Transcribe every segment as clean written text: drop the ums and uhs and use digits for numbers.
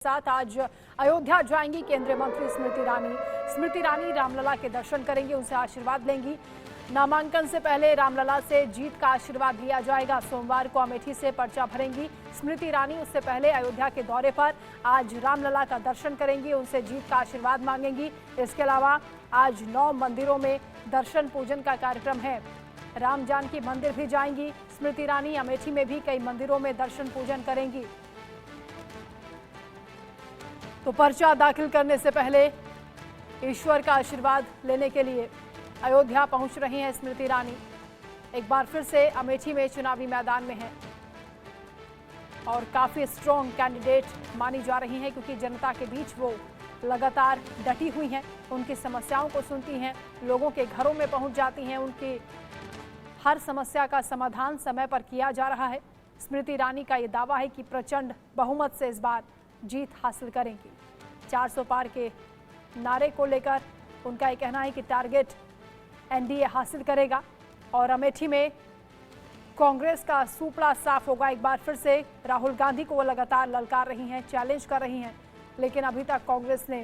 साथ आज अयोध्या जाएंगी केंद्रीय मंत्री स्मृति ईरानी रामलला के दर्शन करेंगी, उनसे आशीर्वाद लेंगी। नामांकन से पहले रामलला से जीत का आशीर्वाद लिया जाएगा। सोमवार को अमेठी से पर्चा भरेंगी स्मृति ईरानी। उससे पहले अयोध्या के दौरे पर आज रामलला का दर्शन करेंगी, उनसे जीत का आशीर्वाद मांगेंगी। इसके अलावा आज 9 मंदिरों में दर्शन पूजन का कार्यक्रम है। राम जानकी मंदिर भी जाएंगी स्मृति ईरानी। अमेठी में भी कई मंदिरों में दर्शन पूजन करेंगी। तो पर्चा दाखिल करने से पहले ईश्वर का आशीर्वाद लेने के लिए अयोध्या पहुंच रही हैं स्मृति ईरानी। एक बार फिर से अमेठी में चुनावी मैदान में हैं और काफी स्ट्रॉन्ग कैंडिडेट मानी जा रही हैं, क्योंकि जनता के बीच वो लगातार डटी हुई हैं, उनकी समस्याओं को सुनती हैं, लोगों के घरों में पहुंच जाती हैं, उनकी हर समस्या का समाधान समय पर किया जा रहा है। स्मृति ईरानी का ये दावा है कि प्रचंड बहुमत से इस बार जीत हासिल करेंगी। 400 पार के नारे को लेकर उनका ये कहना है कि टारगेट एनडीए हासिल करेगा और अमेठी में कांग्रेस का सुपड़ा साफ होगा। एक बार फिर से राहुल गांधी को वो लगातार ललकार रही हैं, चैलेंज कर रही हैं, लेकिन अभी तक कांग्रेस ने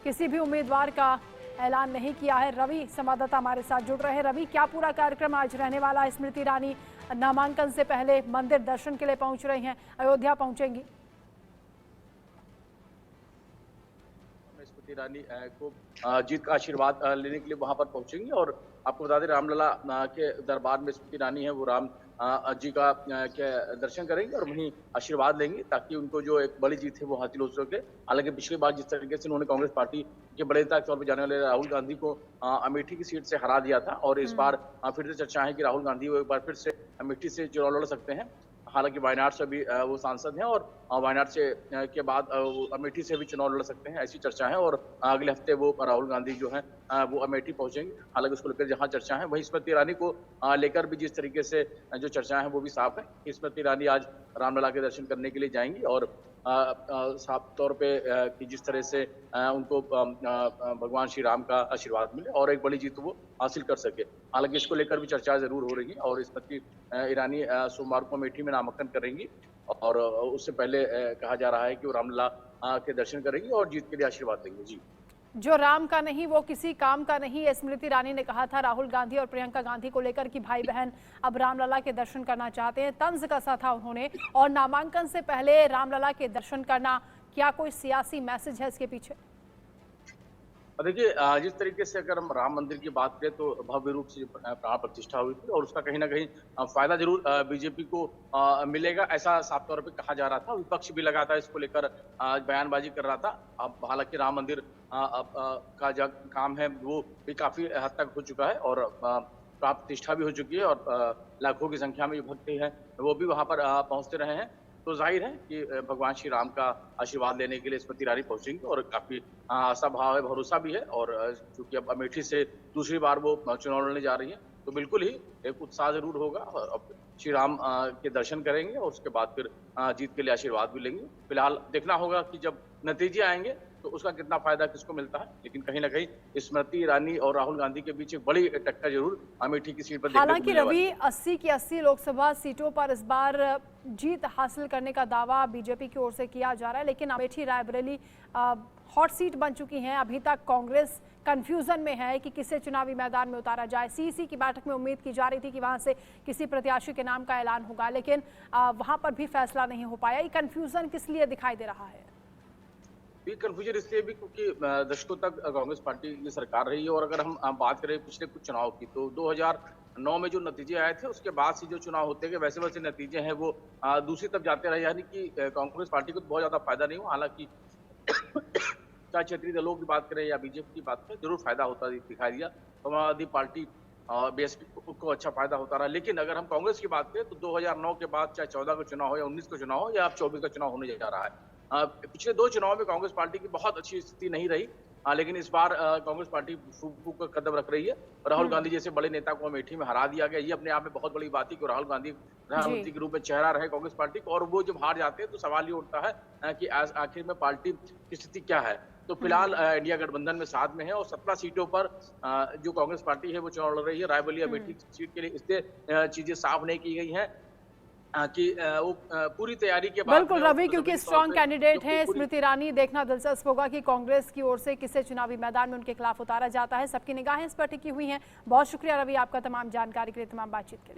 किसी भी उम्मीदवार का ऐलान नहीं किया है। रवि संवाददाता हमारे साथ जुड़ रहे हैं। रवि, क्या पूरा कार्यक्रम आज रहने वाला है? स्मृति ईरानी नामांकन से पहले मंदिर दर्शन के लिए पहुंच रही हैं, अयोध्या पहुंचेंगी। स्मृति ईरानी को जीत का आशीर्वाद लेने के लिए वहां पर पहुंचेंगी और आपको बता दें रामलला के दरबार में स्मृति ईरानी है वो राम जी का के दर्शन करेंगे और वहीं आशीर्वाद लेंगे, ताकि उनको जो एक बड़ी जीत है वो हासिल हो सके। हालांकि पिछली बार जिस तरीके से उन्होंने कांग्रेस पार्टी के बड़े नेता के तौर पर जाने वाले राहुल गांधी को अमेठी की सीट से हरा दिया था और इस बार फिर से चर्चा है कि राहुल गांधी वो एक बार फिर से अमेठी से चुनाव लड़ सकते हैं। हालांकि वायनाड से भी वो सांसद हैं और वायनाड से के बाद अमेठी से भी चुनाव लड़ सकते हैं, ऐसी चर्चा है। और अगले हफ्ते वो राहुल गांधी जो है वो अमेठी पहुंचेंगे। हालांकि उसको लेकर जहां चर्चा है वहीं स्मृति ईरानी को लेकर भी जिस तरीके से जो चर्चा है वो भी साफ है कि स्मृति ईरानी आज रामलला के दर्शन करने के लिए जाएंगी और साफ तौर पे कि जिस तरह से उनको भगवान श्री राम का आशीर्वाद मिले और एक बड़ी जीत वो हासिल कर सके। हालांकि इसको लेकर भी चर्चा जरूर हो रही है और स्मृति ईरानी सोमवार को अमेठी में नामांकन करेंगी और उससे पहले कहा जा रहा है कि वो रामलला के दर्शन करेंगी और जीत के लिए आशीर्वाद देंगे। जी, जो राम का नहीं वो किसी काम का नहीं, स्मृति ईरानी ने कहा था राहुल गांधी और प्रियंका गांधी को लेकर कि भाई बहन अब रामलला के दर्शन करना चाहते हैं। तंज कसा था उन्होंने। और नामांकन से पहले रामलला के दर्शन करना, क्या कोई सियासी मैसेज है इसके पीछे? देखिए, जिस तरीके से अगर हम राम मंदिर की बात करें तो भव्य रूप से प्राण प्रतिष्ठा हुई थी और उसका कहीं ना कहीं फायदा जरूर बीजेपी को मिलेगा, ऐसा साफ तौर पे कहा जा रहा था। विपक्ष भी लगातार इसको लेकर बयानबाजी कर रहा था। अब हालांकि राम मंदिर का जो काम है वो भी काफी हद तक हो चुका है और प्राण प्रतिष्ठा भी हो चुकी है और लाखों की संख्या में जो भक्त हैं वो भी वहां पर पहुंचते रहे हैं। तो जाहिर है कि भगवान श्री राम का आशीर्वाद लेने के लिए स्मृति ईरानी पहुंचेंगे और काफी आशा भाव है, भरोसा भी है। और चूंकि अब अमेठी से दूसरी बार वो चुनाव लड़ने जा रही है तो बिल्कुल ही एक उत्साह जरूर होगा और अब श्री राम के दर्शन करेंगे और उसके बाद फिर जीत के लिए आशीर्वाद भी लेंगे। फिलहाल देखना होगा कि जब नतीजे आएंगे तो उसका कितना फायदा किसको मिलता है, लेकिन कहीं ना कहीं स्मृति ईरानी और राहुल गांधी के बीच एक बड़ी टक्कर जरूर अमेठी की सीट पर देखने को हालांकि रवि 80 की 80 लोकसभा सीटों पर इस बार जीत हासिल करने का दावा बीजेपी की ओर से किया जा रहा है, लेकिन अमेठी रायबरेली हॉट सीट बन चुकी हैं। अभी तक कांग्रेस कंफ्यूजन में है कि किसे चुनावी मैदान में उतारा जाए। सीईसी की बैठक में उम्मीद की जा रही थी कि वहां से किसी प्रत्याशी के नाम का ऐलान होगा, लेकिन वहां पर भी फैसला नहीं हो पाया। ये कंफ्यूजन किस लिए दिखाई दे रहा है? ये कंफ्यूजन इसलिए भी क्योंकि दशकों तक कांग्रेस पार्टी की सरकार रही है और अगर हम बात करें पिछले कुछ चुनाव की तो 2009 में जो नतीजे आए थे उसके बाद से जो चुनाव होते गए वैसे वैसे नतीजे हैं वो दूसरी तरफ जाते रहे, यानी कि कांग्रेस पार्टी को तो बहुत ज्यादा फायदा नहीं हुआ। हालांकि चाहे क्षेत्रीय दलों की बात करें या बीजेपी की बात करें जरूर फायदा होता दिखाई दिया। समाजवादी पार्टी बीएसपी को अच्छा फायदा होता रहा। लेकिन अगर हम कांग्रेस की बात करें तो 2009 के बाद चाहे 14 का चुनाव हो या 19 का चुनाव हो या अब 24 का चुनाव होने जा रहा है, पिछले 2 चुनाव में कांग्रेस पार्टी की बहुत अच्छी स्थिति नहीं रही। लेकिन इस बार कांग्रेस पार्टी फूक का कदम रख रही है। राहुल गांधी जैसे बड़े नेता को अमेठी में हरा दिया गया, ये अपने आप में बहुत बड़ी बात है कि राहुल गांधी प्रधानमंत्री के रूप में चेहरा रहे कांग्रेस पार्टी को और वो जब हार जाते हैं तो सवाल ये उठता है कि आखिर में पार्टी की स्थिति क्या है। तो फिलहाल इंडिया गठबंधन में साथ में है और 17 सीटों पर जो कांग्रेस पार्टी है वो चुनाव लड़ रही है। रायबरेली अमेठी सीट के लिए इससे चीजें साफ नहीं की गई हैं। कि वो पूरी तैयारी के बाद बिल्कुल रवि, क्योंकि स्ट्रॉन्ग कैंडिडेट हैं पूरी स्मृति ईरानी, देखना दिलचस्प होगा कि कांग्रेस की ओर से किसे चुनावी मैदान में उनके खिलाफ उतारा जाता है। सबकी निगाहें इस पर टिकी हुई हैं। बहुत शुक्रिया रवि आपका तमाम जानकारी के लिए, तमाम बातचीत के लिए।